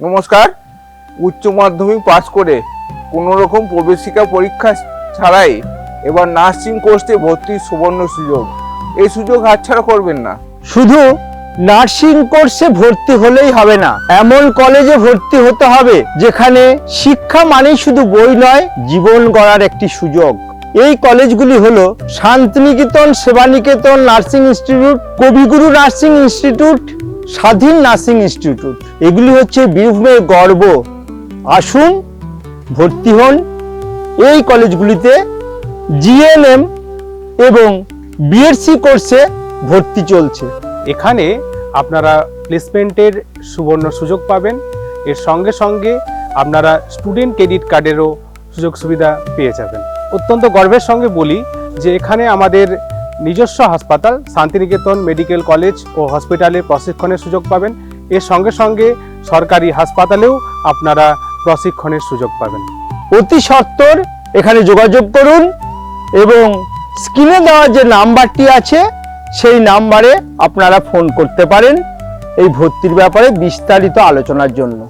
নমস্কার। উচ্চ মাধ্যমিক পাস করে কোনো রকম প্রবেশিকা পরীক্ষা ছাড়াই এবার নার্সিং কোর্সে ভর্তির সুবর্ণ সুযোগ। এই সুযোগ হাতছাড়া করবেন না। শুধু নার্সিং কোর্সে ভর্তি হলেই হবে না, এমন কলেজে ভর্তি হতে হবে যেখানে শিক্ষা মানেই শুধু বই নয়, জীবন গড়ার একটি সুযোগ। এই কলেজগুলি হলো শান্তিনিকেতন সেবানিকেতন নার্সিং ইনস্টিটিউট, কবিগুরু নার্সিং ইনস্টিটিউট, স্বাধীন নার্সিং ইনস্টিটিউট। এগুলি হচ্ছে বীরভূমের গর্ব। আসুন, ভর্তি হন। এই কলেজগুলিতে জিএনএম এবং বিএসসি কোর্সে ভর্তি চলছে। এখানে আপনারা প্লেসমেন্টের সুবর্ণ সুযোগ পাবেন। এর সঙ্গে সঙ্গে আপনারা স্টুডেন্ট ক্রেডিট কার্ডেরও সুযোগ সুবিধা পেয়ে যাবেন। অত্যন্ত গর্বের সঙ্গে বলি যে এখানে আমাদের নিজস্ব হাসপাতাল শান্তিনিকেতন মেডিকেল কলেজ ও হসপিটালে প্রশিক্ষণের সুযোগ পাবেন। এর সঙ্গে সঙ্গে সরকারি হাসপাতালেও আপনারা প্রশিক্ষণের সুযোগ পাবেন। অতি সত্বর এখানে যোগাযোগ করুন এবং স্ক্রিনে দেওয়া যে নাম্বারটি আছে সেই নাম্বারে আপনারা ফোন করতে পারেন এই ভর্তির ব্যাপারে বিস্তারিত আলোচনার জন্য।